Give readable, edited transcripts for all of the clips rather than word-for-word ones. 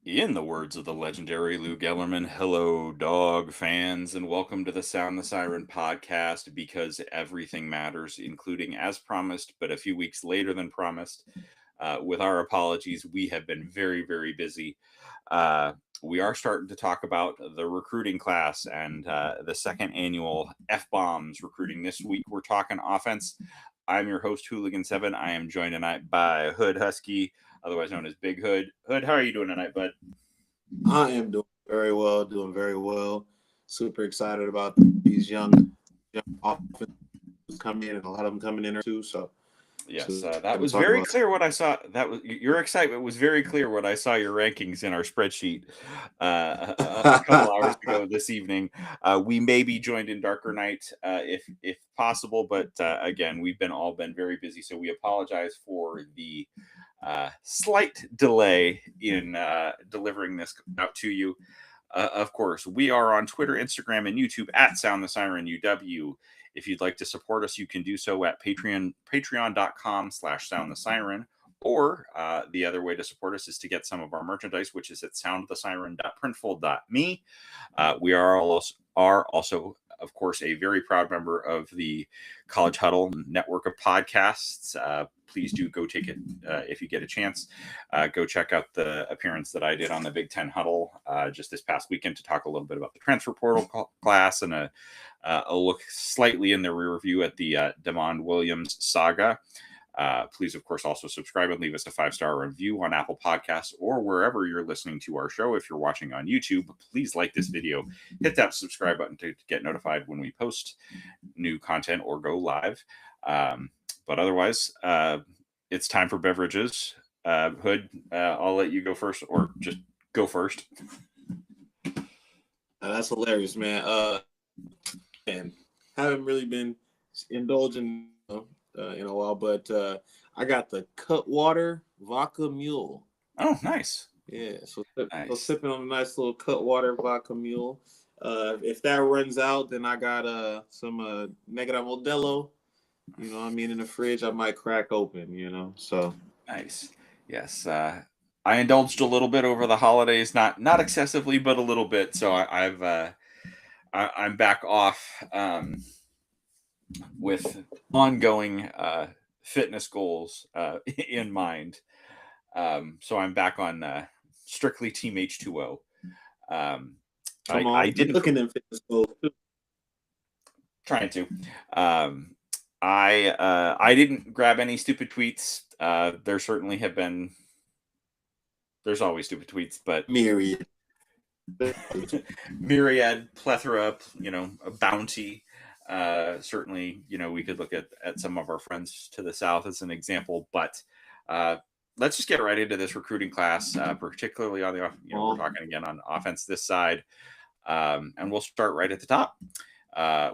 In the words of the legendary Lou Gellerman, hello, dog fans, and welcome to the Sound the Siren podcast because everything matters, including as promised, but a few weeks later than promised. With our apologies, we have been very, very busy. Uh, we are starting to talk about the recruiting class and the second annual F Bombs recruiting this week. We're talking offense. I'm your host, Hooligan7. I am joined tonight by Hood Husky, otherwise known as Big Hood. Hood, how are you doing tonight, bud? I am doing very well, doing very well. Super excited about these young offenses coming in, and a lot of them coming in too. So Yes, excited that to was talk very about. clear. What I saw, that was your excitement was very clear when I saw your rankings in our spreadsheet a couple hours ago this evening. We may be joined in darker night if possible, but again, we've been all been very busy, so we apologize for the slight delay in delivering this out to you. Of course, we are on Twitter, Instagram, and YouTube at Sound the Siren UW. If you'd like to support us, you can do so at patreon.com/sound the siren. Or the other way to support us is to get some of our merchandise, which is at soundthesiren.printful.me. We are also, of course, a very proud member of the College Huddle network of podcasts. Please do go take it if you get a chance. Go check out the appearance that I did on the Big Ten Huddle just this past weekend to talk a little bit about the transfer portal class and a look slightly in the rear view at the Demond Williams saga. Please, of course, also subscribe and leave us a 5-star review on Apple Podcasts or wherever you're listening to our show. If you're watching on YouTube, please like this video, hit that subscribe button to get notified when we post new content or go live. But otherwise, it's time for beverages. Hood, I'll let you go first, or just go first. That's hilarious, man. And haven't really been indulging in a while, but I got the Cutwater Vodka Mule. Oh, nice, Yeah, so nice. sipping on a nice little Cutwater Vodka Mule. If that runs out, then I got some Negra Modelo. You know, what I mean, in the fridge, I might crack open. So Nice. Yes. I indulged a little bit over the holidays, not excessively, but a little bit. So I'm back off with ongoing fitness goals in mind. So I'm back on strictly Team H2O. Um, come I on, you didn't looking in fitness goals too. trying to. Um, I didn't grab any stupid tweets. There certainly have been. There's always stupid tweets, but Myriad. myriad, plethora, a bounty. Certainly, we could look at some of our friends to the south as an example, but uh, let's just get right into this recruiting class, particularly on the, we're Oh, talking again on offense this side, and we'll start right at the top.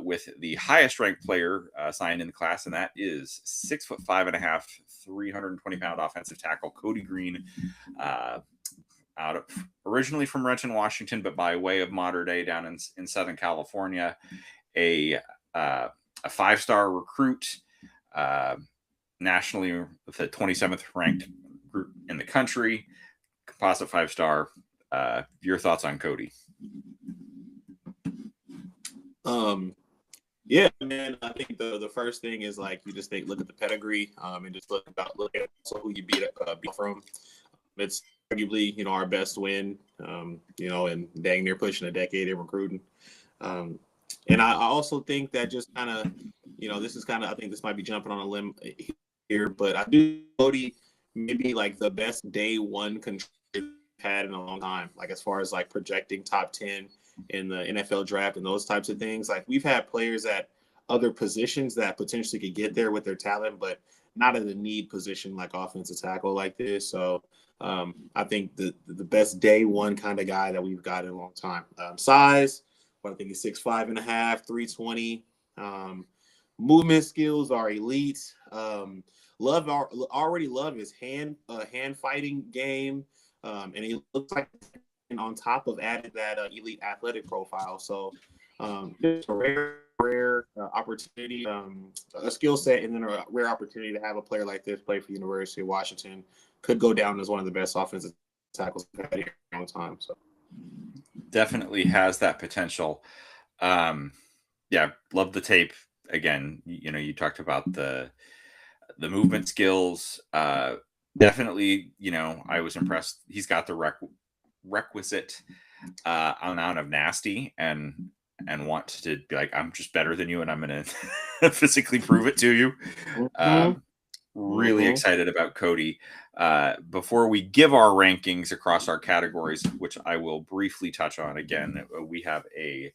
With the highest ranked player signed in the class, and that is 6'5.5", 320-pound offensive tackle Cody Green, uh, out of originally from Renton, Washington, but by way of Mater Dei down in Southern California, a uh, a 5-star recruit, uh, nationally with the 27th ranked group in the country, composite 5-star. Your thoughts on Cody? um, yeah, man. I think the first thing is like you just look at the pedigree, and just look at also who you beat from. It's arguably our best win, and dang near pushing a decade in recruiting. Um, and I also think that just kind of, this is kind of, I think this might be jumping on a limb here, but I do Cody maybe like the best day one contributor had in a long time, like as far as like projecting top 10 in the NFL draft and those types of things. Like we've had players at other positions that potentially could get there with their talent, but not at a need position like offensive tackle like this. So I think the best day one kind of guy that we've got in a long time. Size, but I think he's 6'5.5", 320. Um, movement skills are elite. Already love his hand fighting game, and he looks like on top of added that elite athletic profile. So just a rare opportunity, a skill set, and then a rare opportunity to have a player like this play for the University of Washington. Could go down as one of the best offensive tackles we've had here for a long time. So definitely has that potential. Yeah, love the tape. Again, you talked about the movement skills. Definitely, I was impressed. He's got the requisite amount of nasty and want to be like, I'm just better than you, and I'm gonna physically prove it to you. mm-hmm. Really excited about Cody. Before we give our rankings across our categories, which I will briefly touch on again, we have a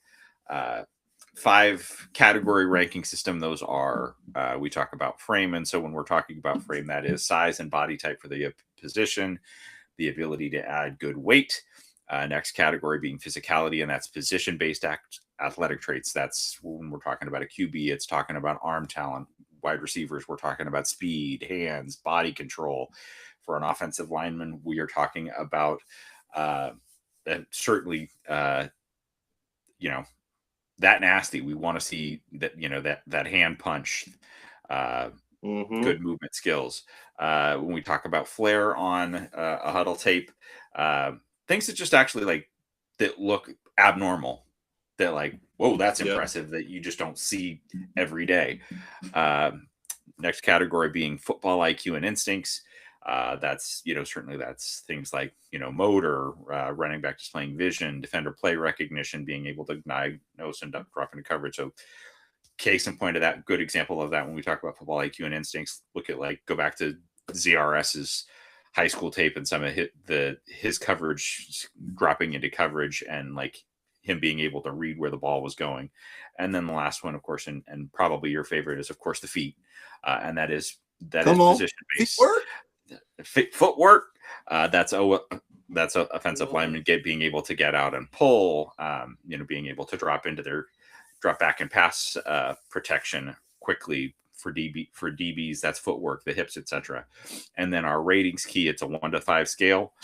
5 category ranking system. Those are, we talk about frame. And so when we're talking about frame, that is size and body type for the position, the ability to add good weight. Next category being physicality, and that's position-based athletic traits. That's when we're talking about a QB, it's talking about arm talent. Wide receivers, we're talking about speed, hands, body control. For an offensive lineman, we are talking about certainly, that nasty. We want to see that, that hand punch, good movement skills. When we talk about flair on a huddle tape, things that just actually like that look abnormal, that like, whoa, that's impressive, that you just don't see every day. Next category being football IQ and instincts. That's certainly that's things like motor, running back displaying vision, defender play recognition, being able to diagnose and drop into coverage. So case in point of that, good example of that when we talk about football IQ and instincts, look at go back to ZRS's high school tape and some of his coverage, dropping into coverage, and like him being able to read where the ball was going. And then the last one, of course, and probably your favorite, is of course the feet, and that is position based footwork. That's a offensive lineman being able to get out and pull, being able to drop back and pass protection quickly. For DBs, that's footwork, the hips, etc. And then our ratings key, it's a 1 to 5 scale.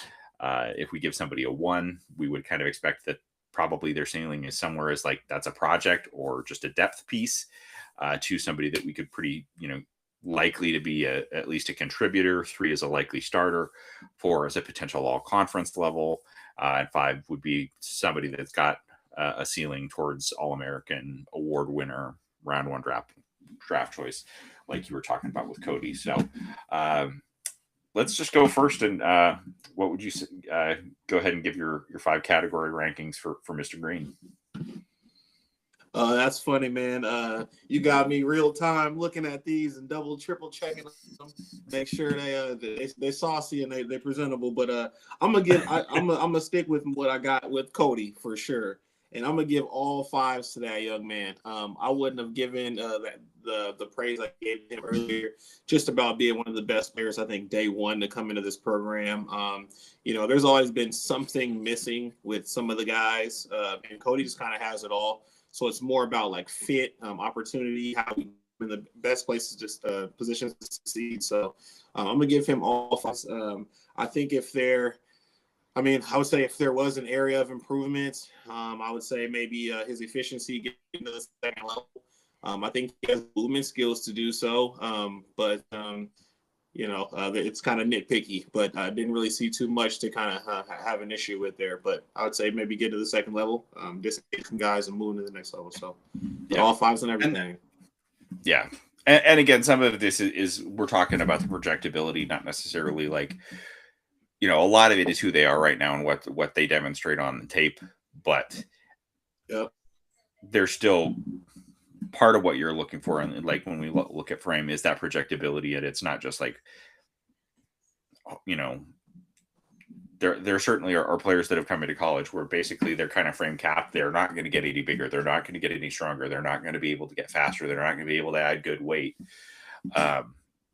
If we give somebody a 1, we would kind of expect that probably their ceiling is somewhere as like that's a project or just a depth piece, to somebody that we could pretty likely to be at least a contributor. 3 is a likely starter. 4 is a potential all conference level, and 5 would be somebody that's got a ceiling towards All-American award winner, round 1 draft choice, like you were talking about with Cody. So let's just go first. And what would you go ahead and give your 5 category rankings for Mr. Green? That's funny, man. You got me real time looking at these and double, triple checking them, make sure they saucy and they presentable. But I'm gonna stick with what I got with Cody for sure, and I'm gonna give all 5s to that young man. I wouldn't have given the praise I gave him earlier, just about being one of the best players, I think, day one to come into this program. There's always been something missing with some of the guys, and Cody just kind of has it all. So it's more about like fit, opportunity, how we in the best places, just positions to succeed. So I'm gonna give him all 5. I think I would say if there was an area of improvement, I would say maybe his efficiency getting to the second level. I think he has movement skills to do so, but it's kind of nitpicky. But I didn't really see too much to kind of have an issue with there. But I would say maybe get to the second level, just get some guys and move to the next level. So all 5s and everything. And again, some of this is we're talking about the projectability, not necessarily like a lot of it is who they are right now and what they demonstrate on the tape. But they're still part of what you're looking for. And like when we look at frame, is that projectability, and it's not just like there certainly are players that have come into college where basically they're kind of frame capped. They're not going to get any bigger, they're not going to get any stronger, they're not going to be able to get faster, they're not going to be able to add good weight.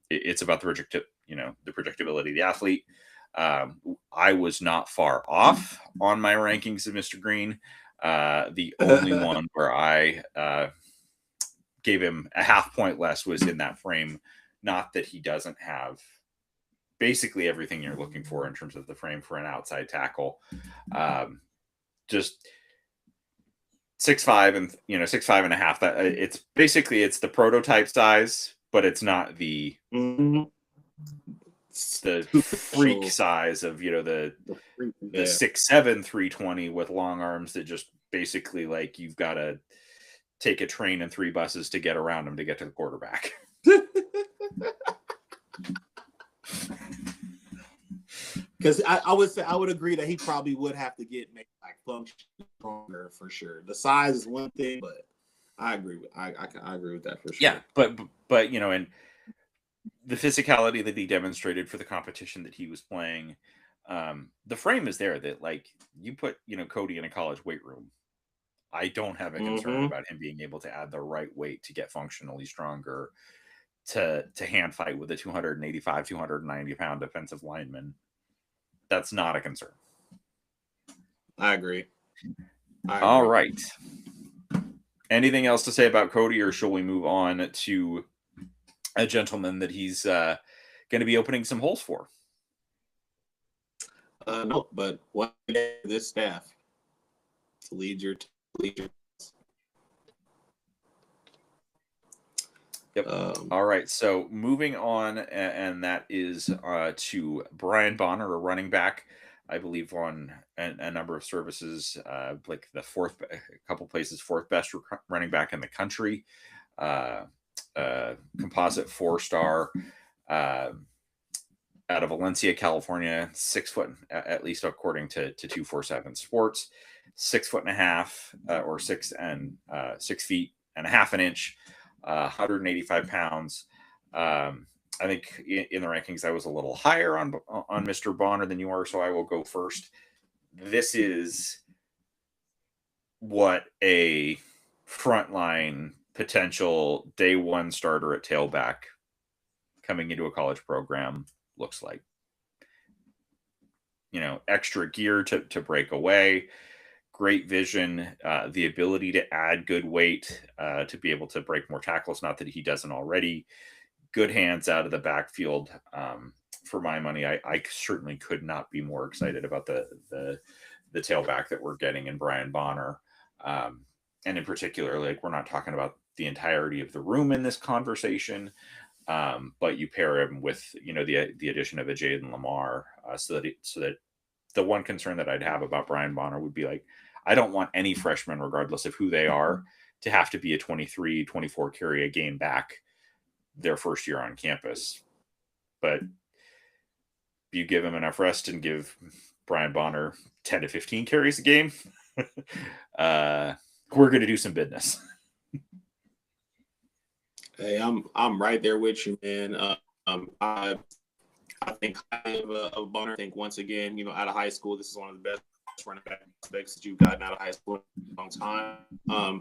It's about the projectability of the athlete. I was not far off on my rankings of Mr. Green. The only one where I gave him a half point less was in that frame. Not that he doesn't have basically everything you're looking for in terms of the frame for an outside tackle. Just 6'5" and 6'5" and a half. That it's basically the prototype size, but it's not the the freak size of, you know, the 6'7" 320 with long arms that just basically, like, you've got to take a train and 3 buses to get around him to get to the quarterback. Because I would agree that he probably would have to get maybe like function stronger for sure. The size is one thing, but I agree with I agree with that for sure. Yeah, but you know, and the physicality that he demonstrated for the competition that he was playing, the frame is there. That, like, you put, you know, Cody in a college weight room, I don't have a concern about him being able to add the right weight to get functionally stronger to hand fight with a 285, 290 pound defensive lineman. That's not a concern. I agree. All right. Anything else to say about Cody, or shall we move on to a gentleman that he's going to be opening some holes for? No, but what this staff to lead your. Yep. All right. So moving on, and that is to Brian Bonner, a running back, I believe, on a number of services, like a couple places, 4th best running back in the country, composite 4-star, out of Valencia, California, 6 foot, at least according to 247 Sports, 6'1.5", or 6 feet and a half an inch. 185 pounds. I think in the rankings I was a little higher on Mr. Bonner than you are, so I will go first. This is what a frontline potential day 1 starter at tailback coming into a college program looks like. You know, extra gear to break away, great vision, the ability to add good weight to be able to break more tackles. Not that he doesn't already. Good hands out of the backfield. For my money, I certainly could not be more excited about the tailback that we're getting in Brian Bonner. And in particular, like, we're not talking about the entirety of the room in this conversation, but you pair him with, you know, the addition of a Jaden Lamar, so that the one concern that I'd have about Brian Bonner would be, like, I don't want any freshman, regardless of who they are, to have to be a 23, 24 carry a game back their first year on campus. But you give him enough rest and give Brian Bonner 10 to 15 carries a game, we're going to do some business. Hey, I'm right there with you, man. I think of Bonner. I think, once again, you know, out of high school, this is one of the best running backs that you've gotten out of high school in a long time.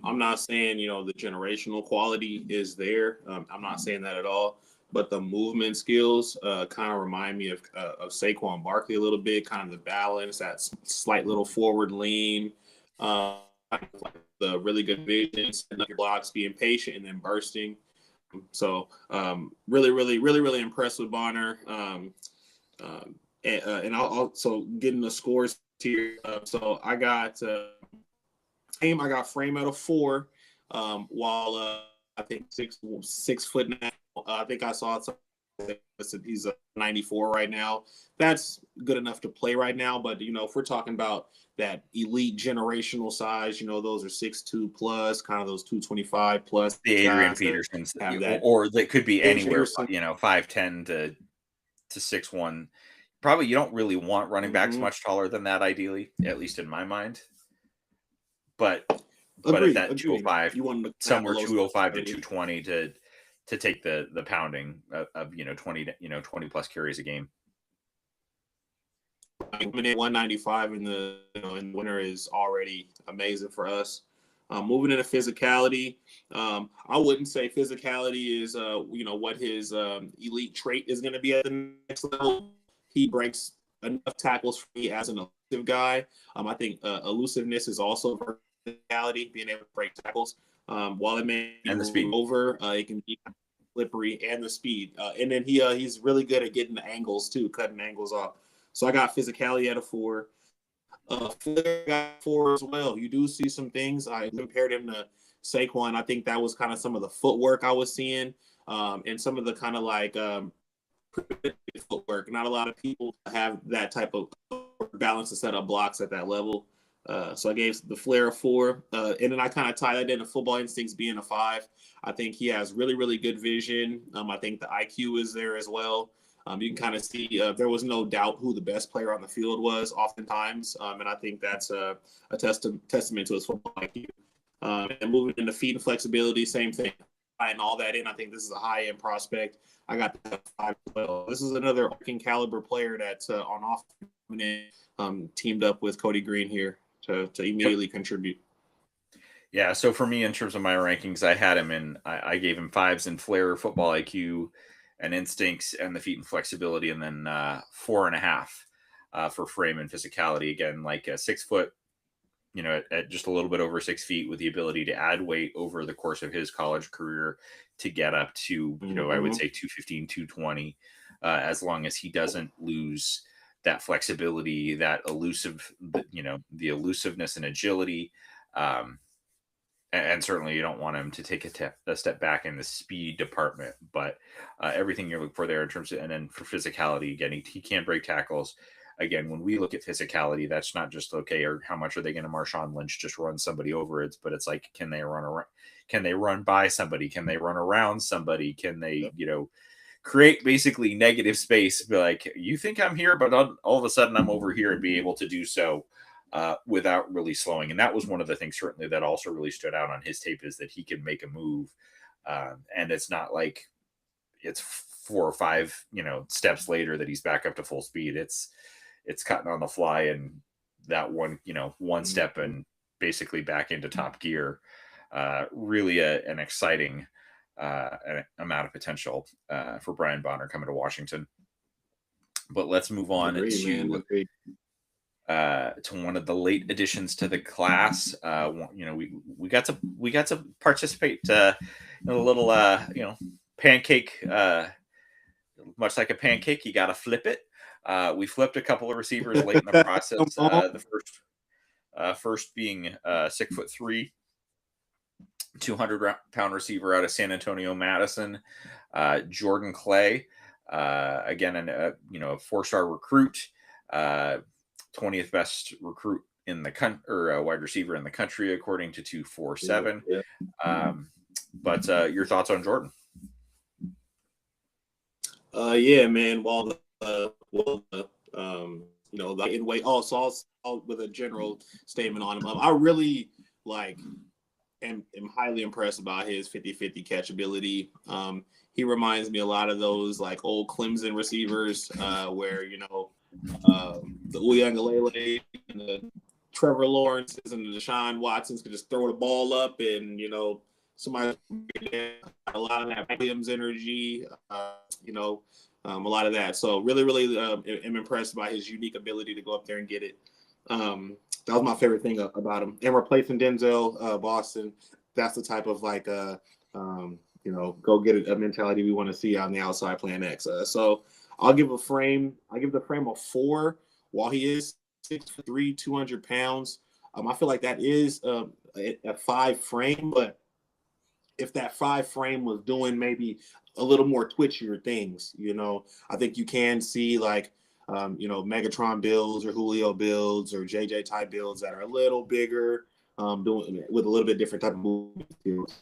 I'm not saying, you know, the generational quality is there. I'm not saying that at all. But the movement skills kind of remind me of Saquon Barkley a little bit. Kind of the balance, that slight little forward lean, like the really good vision, setting up your blocks, being patient, and then bursting. So really impressed with Bonner. And I'll also getting the scores here. So I got frame out of 4, while I think 6'9". I think I saw he's a 94 right now. That's good enough to play right now. But, you know, if we're talking about that elite generational size, you know, those are 6'2" plus, kind of those 225 plus. The Adrian Petersons, or that could be anywhere, you know, 5'10" to 6'1". Probably you don't really want running backs much taller than that, ideally, at least in my mind. But at that 205, somewhere 205 to 220 to take the pounding of 20 plus carries a game. 195 in the winter is already amazing for us. Moving into physicality, I wouldn't say physicality is what his elite trait is going to be at the next level. He breaks enough tackles for me as an elusive guy. I think elusiveness is also verticality, being able to break tackles. While it may be over, it can be slippery, and the speed. And then he's really good at getting the angles too, cutting angles off. So I got physicality at a 4. Flair got 4 as well. You do see some things. I compared him to Saquon. I think that was kind of some of the footwork I was seeing, and some of the kind of like footwork. Not a lot of people have that type of balance to set up blocks at that level. So I gave the Flair a 4. And then I kind of tie that into football instincts being a 5. I think he has really, really good vision. I think the IQ is there as well. You can kind of see there was no doubt who the best player on the field was oftentimes. And I think that's a testament to his football IQ. And moving into feet and flexibility, same thing. And all that in, I think this is a high-end prospect. I got the 5 as well. This is another working caliber player that's on offense, teamed up with Cody Green here to immediately contribute. Yeah, so for me, in terms of my rankings, I had him in. I gave him 5s in flair, football IQ, and instincts, and the feet and flexibility, and then 4.5 for frame and physicality. Again, like a 6 foot, at just a little bit over 6 feet, with the ability to add weight over the course of his college career to get up to, I would say 215, 220, as long as he doesn't lose that flexibility, that the elusiveness and agility. And certainly you don't want him to take a step back in the speed department, but everything you're looking for there in terms of, and then for physicality, again, he can break tackles. Again, when we look at physicality, that's not just or how much are they going to Marshawn Lynch just run somebody over? But it's like, can they run around? Can they run by somebody? Can they run around somebody? Can they, create basically negative space? Be like, you think I'm here, but all of a sudden I'm over here, and be able to do so without really slowing. And that was one of the things certainly that also really stood out on his tape, is that he can make a move. And it's not like it's 4 or 5, steps later that he's back up to full speed. It's cutting on the fly, and that one step and basically back into top gear. Really an exciting amount of potential for Brian Bonner coming to Washington. But let's move on to one of the late additions to the class. We got to participate in a little pancake. Much like a pancake, you got to flip it. We flipped a couple of receivers late in the process. The first being 6'3", 200-pound receiver out of San Antonio, Madison, Jordan Clay. Again, a 4-star recruit, 20th best recruit in the country, or wide receiver in the country, according to 247. Yeah. But your thoughts on Jordan? Yeah, man. In weight. Also, I'll with a general statement on him. I really am highly impressed about his 50-50 catchability. He reminds me a lot of those old Clemson receivers, where the Uyangalele and the Trevor Lawrences and the Deshaun Watsons could just throw the ball up, and somebody a lot of that Williams energy, a lot of that. So really am impressed by his unique ability to go up there and get it. That was my favorite thing about him. And replacing Denzel Boston, that's the type of go get a mentality we want to see on the outside playing X. So I'll give the frame a 4. While he is 6'3", 200 pounds, I feel like that is a 5 frame. But if that 5 frame was doing maybe a little more twitchier things, I think you can see Megatron builds or Julio builds or JJ type builds that are a little bigger, doing with a little bit different type of movement.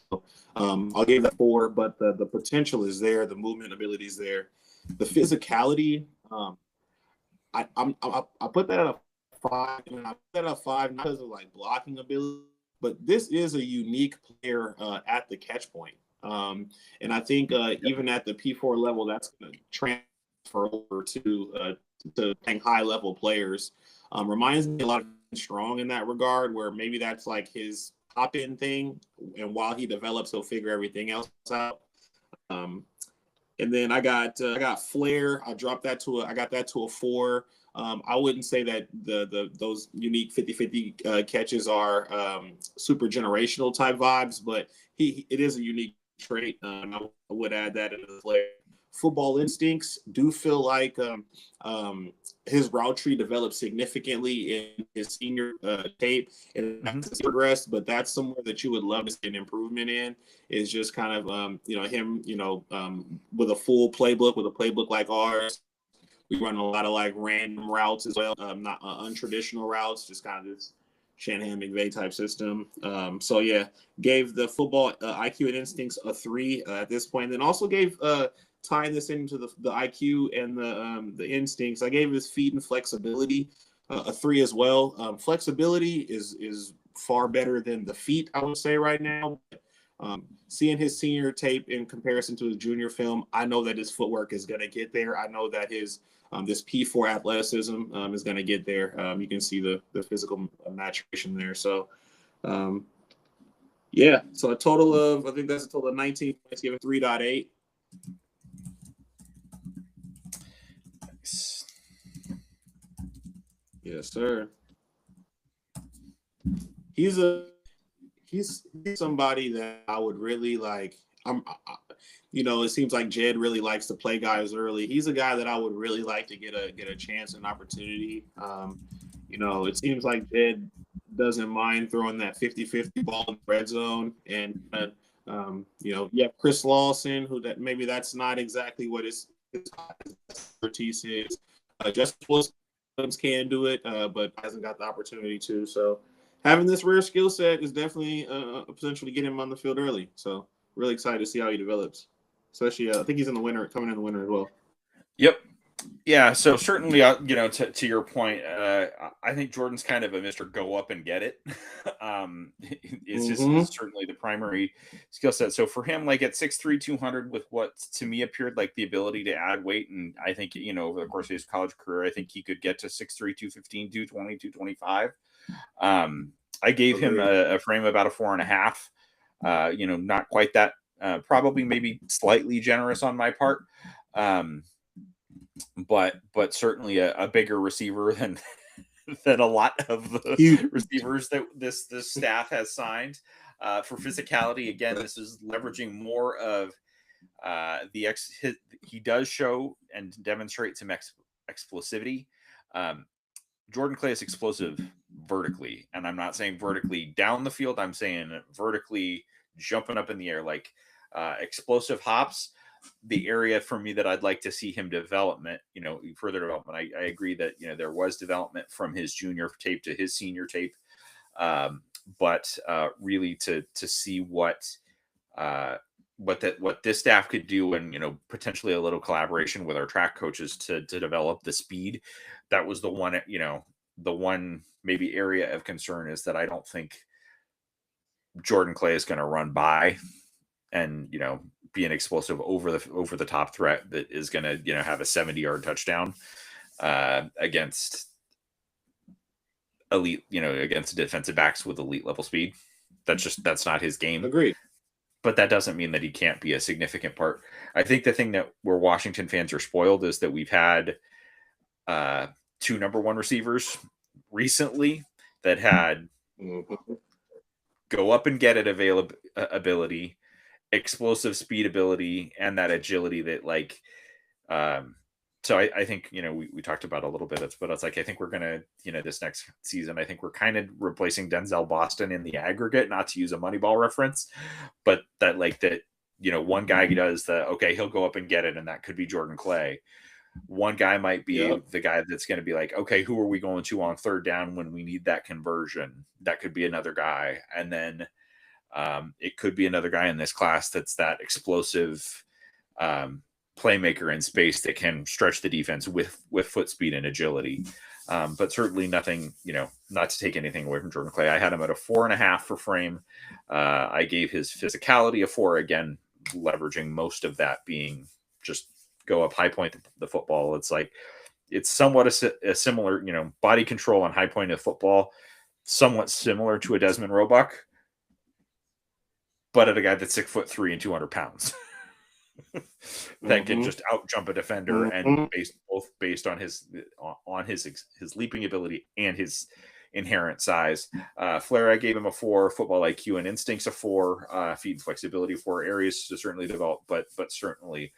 So, I'll give that 4, but the potential is there, the movement ability is there, the physicality. I put that at a 5, and I put that at a 5 not because of blocking ability, but this is a unique player at the catch point. And I think even at the P4 level, that's going to transfer over to playing high level players. Reminds me a lot of Strong in that regard, where maybe that's his top end thing, and while he develops, he'll figure everything else out. And then I got Flair. I got that to a 4. I wouldn't say that those unique 50-50 catches are super generational type vibes, but it is a unique trait. I would add that into the Flair. football instincts. Do feel like his route tree developed significantly in his senior tape and that's progressed, but that's somewhere that you would love to see an improvement in is just kind of, him, with a full playbook, with a playbook like ours. We run a lot of like random routes as well, not untraditional routes, just kind of this Shanahan McVay type system. So yeah, gave the football IQ and instincts a 3 at this point. And then also gave tying this into the IQ and the instincts. I gave his feet and flexibility a 3 as well. Flexibility is far better than the feet, I would say right now. Seeing his senior tape in comparison to his junior film, I know that his footwork is going to get there. I know that his this P4 athleticism is going to get there. You can see the physical maturation there. So, yeah. So a total of, I think that's a total of 19 points, given 3.8. Nice. Yes, sir. He's somebody that I would really like. It seems like Jed really likes to play guys early. He's a guy that I would really like to get a chance and opportunity. It seems like Jed doesn't mind throwing that 50-50 ball in the red zone. And, you have Chris Lawson, who that maybe that's not exactly what his expertise is. Justin Williams can do it, but hasn't got the opportunity to. So having this rare skill set is definitely a potential to get him on the field early. So really excited to see how he develops. Especially, I think he's in the winter, coming in the winter as well. Yep. Yeah. So certainly, to your point, I think Jordan's kind of a Mr. Go up and get it. It's just certainly the primary skill set. So for him, like at 6'3", 200, with what to me appeared like the ability to add weight, and I think over the course of his college career, I think he could get to 6'3", 215, 220, 225. I gave him a frame about a 4.5. Not quite that. Probably maybe slightly generous on my part, but certainly a bigger receiver than a lot of the receivers that this staff has signed. For physicality, again, this is leveraging more of he does show and demonstrate some explosivity. Jordan Clay is explosive vertically, and I'm not saying vertically down the field. I'm saying vertically jumping up in the air, like explosive hops. The area for me that I'd like to see him further development. I agree that there was development from his junior tape to his senior tape, but really to see what this staff could do, and potentially a little collaboration with our track coaches to develop the speed. That was the one maybe area of concern, is that I don't think Jordan Clay is going to run by and be an explosive over the top threat that is going to have a 70-yard touchdown against elite, against defensive backs with elite level speed. That's not his game. Agreed. But that doesn't mean that he can't be a significant part. I think the thing that where Washington fans are spoiled is that we've had 2 number 1 receivers recently that had go up and get it ability, explosive speed ability, and that agility that so I think we talked about a little bit, but it's like I think we're gonna this next season I think we're kind of replacing Denzel Boston in the aggregate, not to use a Moneyball reference, but that one guy does he'll go up and get it, and that could be Jordan Clay. One guy might be the guy that's going to be like, okay, who are we going to on third down when we need that conversion? That could be another guy. And then it could be another guy in this class that's that explosive playmaker in space that can stretch the defense with foot speed and agility. But certainly nothing, not to take anything away from Jordan Clay. I had him at a 4.5 for frame. I gave his physicality a 4, again, leveraging most of that being just go up, high point the football. It's somewhat a similar, body control on high point of football, somewhat similar to a Desmond Roebuck, but at a guy that's 6'3" and 200 pounds that can just out jump a defender, and based on his leaping ability and his inherent size. Flair, I gave him a 4. Football IQ and instincts a 4. Feet and flexibility 4. Areas to certainly develop, but certainly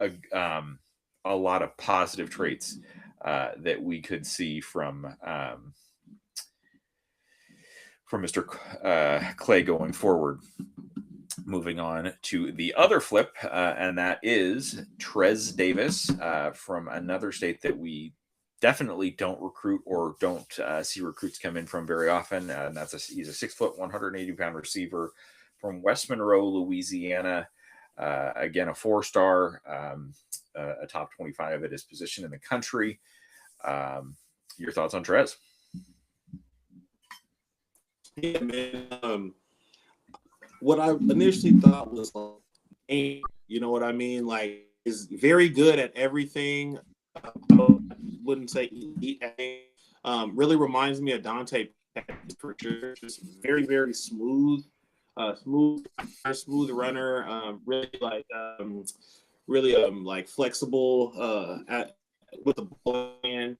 a lot of positive traits that we could see from Mr. Clay going forward. Moving on to the other flip, and that is Trez Davis from another state that we definitely don't recruit or don't see recruits come in from very often. And he's a 6 foot, 180-pound receiver from West Monroe, Louisiana. Again, a 4-star, a top 25 at his position in the country. Your thoughts on Trez? Yeah, man. What I initially thought was, you know what I mean? Like, is very good at everything. I wouldn't say elite. Really reminds me of Dante for sure. Just very, very smooth, smooth runner. Really like flexible with the ball hand.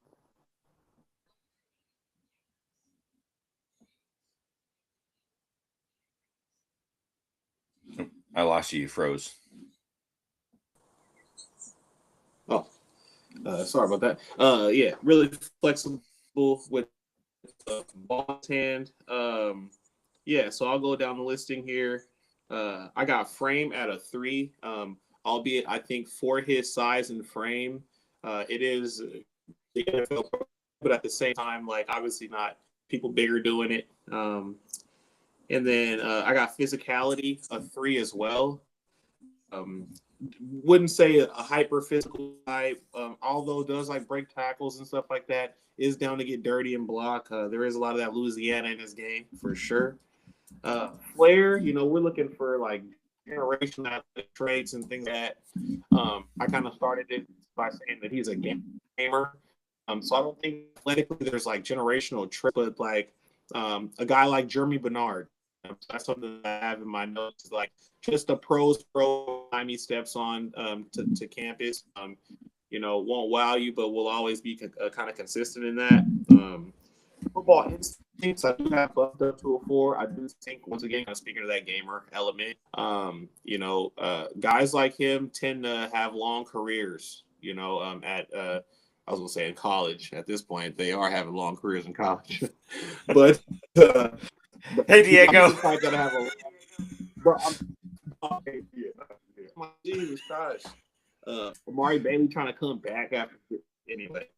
I lost you. You froze. Oh, sorry about that. Yeah, really flexible with ball hand. Yeah, so I'll go down the listing here. I got frame at a 3, albeit I think for his size and frame, it is the NFL, but at the same time, like obviously not people bigger doing it. And then I got physicality a 3 as well. Wouldn't say a hyper physical type, although does like break tackles and stuff like that. Is down to get dirty and block. There is a lot of that Louisiana in his game for sure. Flair, we're looking for like generational athletic traits and things like that. I kind of started it by saying that he's a gamer. So I don't think athletically there's like generational traits, but like a guy like Jeremy Bernard. That's something that I have in my notes. Like just a pro time he steps on to campus. Won't wow you, but will always be kind of consistent in that. Football instincts, I do have bumped up to a 4. I do think, once again, kind of speaking to that gamer element, guys like him tend to have long careers, I was going to say in college. At this point, they are having long careers in college. But hey, Diego. Jesus Christ. Amari Bailey trying to come back after anyway.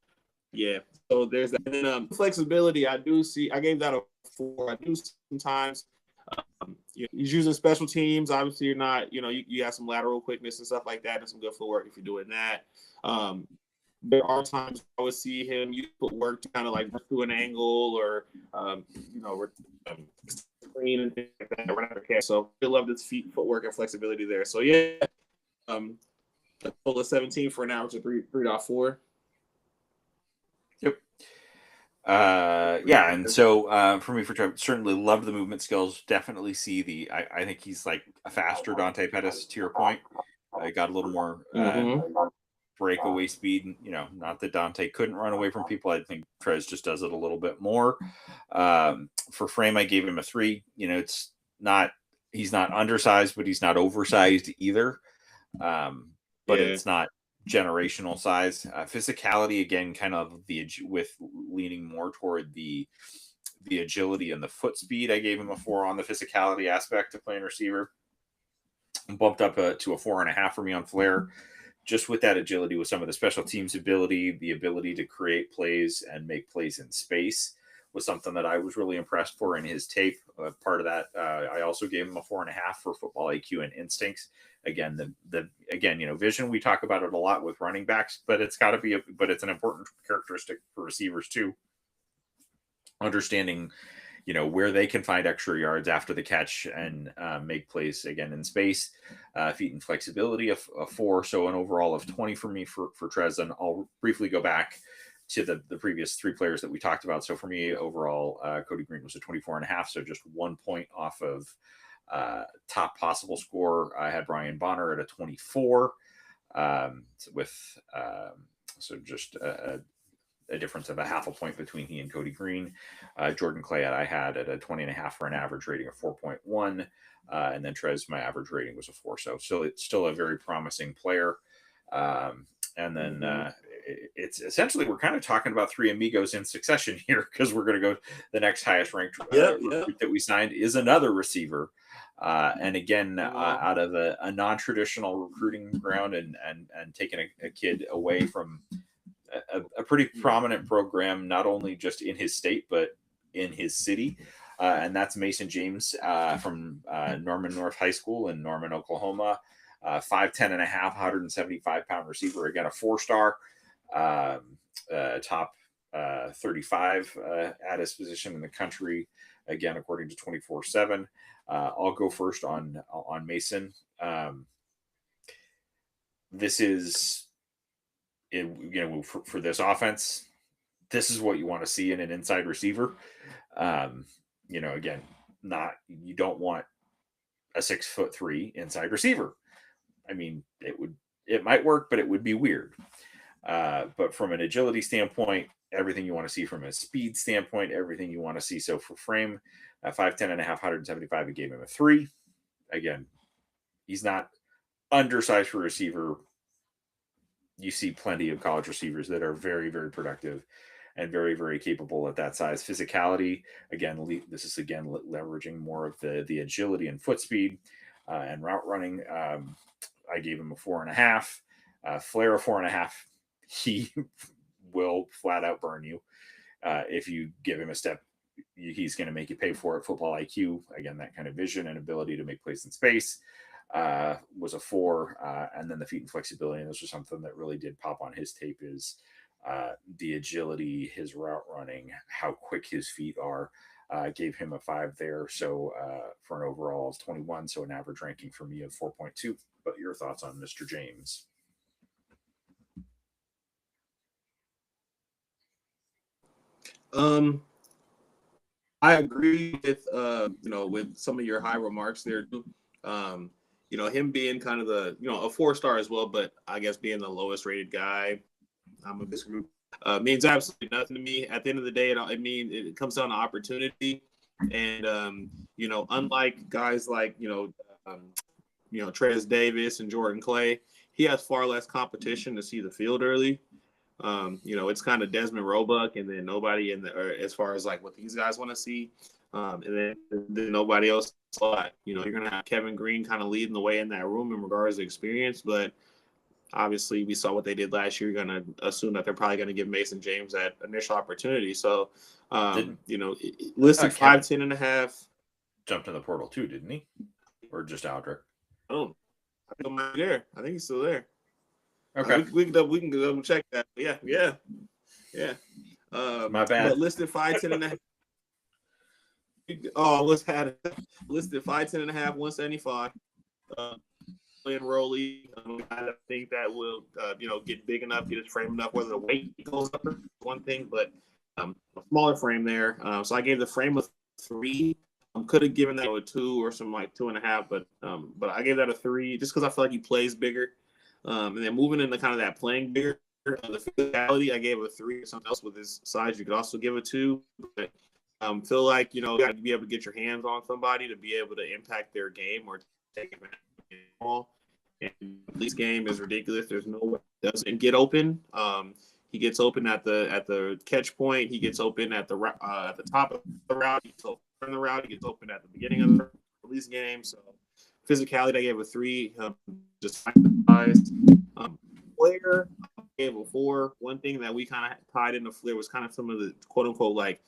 Yeah, so there's that. And then flexibility, I gave that a 4. I do sometimes. He's using special teams. Obviously, you're not. You have some lateral quickness and stuff like that, and some good footwork if you're doing that. There are times I would see him use footwork to kind of like through an angle or screen and things like that. Right after catch. So I love his footwork and flexibility there. So yeah, a total of 17 for an average of 3.4. Yep. Yeah, and so for me, for Trevor, certainly love the movement skills. Definitely see I think he's like a faster Dante Pettis. To your point, got a little more breakaway speed. Not that Dante couldn't run away from people. I think Trez just does it a little bit more. For frame, I gave him a 3. It's not he's not undersized, but he's not oversized either. But it's not generational size. Physicality, again, kind of with leaning more toward the agility and the foot speed. I gave him a 4 on the physicality aspect of playing receiver. Bumped up to a 4.5 for me on Flair, just with that agility, with some of the special teams ability, the ability to create plays and make plays in space was something that I was really impressed for in his tape. Part of that, I also gave him a 4.5 for football IQ and instincts. Again, vision, we talk about it a lot with running backs, but it's got to be but it's an important characteristic for receivers too. Understanding, where they can find extra yards after the catch and make plays again in space. Feet and flexibility of 4, so an overall of 20 for me for Trez. And I'll briefly go back to the previous 3 players that we talked about. So for me, overall, Cody Green was a 24.5, so just 1 point off of top possible score. I had Brian Bonner at a 24, so just a difference of a 0.5 point between he and Cody Green. Jordan Clay I had at a 20.5 for an average rating of 4.1. And then Trez, my average rating was a 4. So it's still a very promising player. And then it's essentially, we're kind of talking about three amigos in succession here, because we're going to go, the next highest ranked recruit that we signed is another receiver. And again, out of a non-traditional recruiting ground, and taking a kid away from a pretty prominent program, not only just in his state, but in his city. And that's Mason James from Norman North High School in Norman, Oklahoma. 5'10" and a half, 175-pound receiver. Again, a 4-star, top 35 at his position in the country. Again, according to 24/7. I'll go first on Mason. This is, for this offense, this is what you want to see in an inside receiver. Again, you don't want a 6'3" inside receiver. I mean, it might work, but it would be weird. But from an agility standpoint, everything you want to see. From a speed standpoint, everything you want to see. So for frame, 5'10" and a half, 175, it gave him a 3. Again, he's not undersized for a receiver. You see plenty of college receivers that are very, very productive and very, very capable at that size. Physicality, again, this is leveraging more of the agility and foot speed and route running. I gave him a 4.5. Flair, a 4.5. He will flat out burn you. If you give him a step, he's going to make you pay for it. Football IQ, again, that kind of vision and ability to make plays in space, was a 4. And then the feet and flexibility, and this was something that really did pop on his tape, is the agility, his route running, how quick his feet are. Gave him a 5 there. So for an overall of 21, so an average ranking for me of 4.2. But your thoughts on Mr. James? I agree with with some of your high remarks there too. Him being kind of the a 4-star as well, but I guess being the lowest rated guy, I'm a bit means absolutely nothing to me. At the end of the day, it comes down to opportunity, and unlike guys like Trez Davis and Jordan Clay, he has far less competition to see the field early. It's kind of Desmond Roebuck, and then nobody as far as like what these guys want to see, and then nobody else. You're gonna have Kevin Green kind of leading the way in that room in regards to experience, but obviously we saw what they did last year. You're gonna assume that they're probably gonna give Mason James that initial opportunity. So, listed 5'10" and a half. Jumped in the portal too, didn't he? Or just Aldrich? Oh, I think he's there. I think he's still there. Okay, we can double check that. Yeah. My bad. But listed 5'10" and a half. Oh, listed 5'10" and a half, 175. Enrollee. I think that will get big enough, get his frame enough. Whether the weight goes up is one thing, but a smaller frame there. So I gave the frame a 3. Could have given that a 2 or some like 2.5, but I gave that a 3 just because I feel like he plays bigger. And then moving into kind of that playing bigger, the physicality, I gave a 3 or something else with his size. You could also give a 2. But feel like, you got to be able to get your hands on somebody to be able to impact their game or take advantage of the ball. And this game is ridiculous. There's no way he doesn't get open. He gets open at the catch point. He gets open at the top of the route. He gets open in the route. He gets open at the beginning of the release game. So physicality, I gave a 3. Just size. Flair, I gave a 4. One thing that we kind of tied into Flair was kind of some of the quote unquote like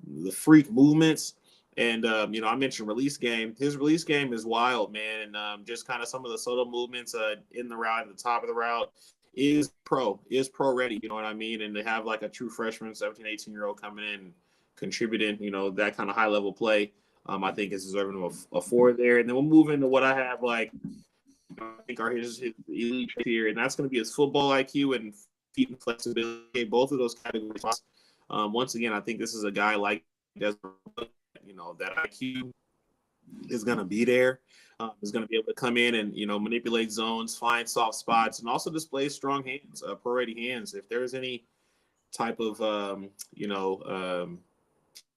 the freak movements. And, I mentioned release game. His release game is wild, man. And just kind of some of the subtle movements in the route, at the top of the route, is pro ready. You know what I mean? And to have like a true freshman, 17, 18-year-old coming in, contributing, that kind of high-level play, I think is deserving of a 4 there. And then we'll move into what I have, like, I think are his elite here. And that's going to be his football IQ and feet and flexibility, both of those categories. Once again, I think this is a guy like Desmond, that IQ is going to be there. Is going to be able to come in and, manipulate zones, find soft spots, and also display strong hands, pro-ready hands. If there's any type of, I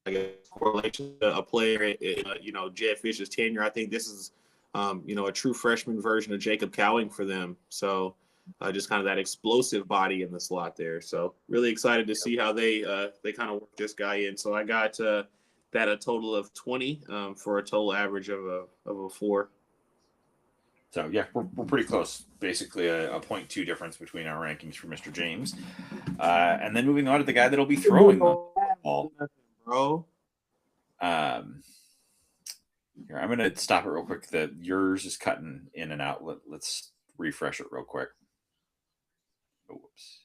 guess, correlation to a player, Jed Fish's tenure, I think this is, a true freshman version of Jacob Cowing for them. So, just kind of that explosive body in the slot there. So really excited to see how they kind of work this guy in. So I got that a total of 20 for a total average of a 4. So yeah, we're pretty close. Basically a 0.2 difference between our rankings for Mr. James. And then moving on to the guy that'll be throwing the ball. Bro. Here, I'm gonna stop it real quick. Yours is cutting in and out. Let's refresh it real quick. Oh, whoops.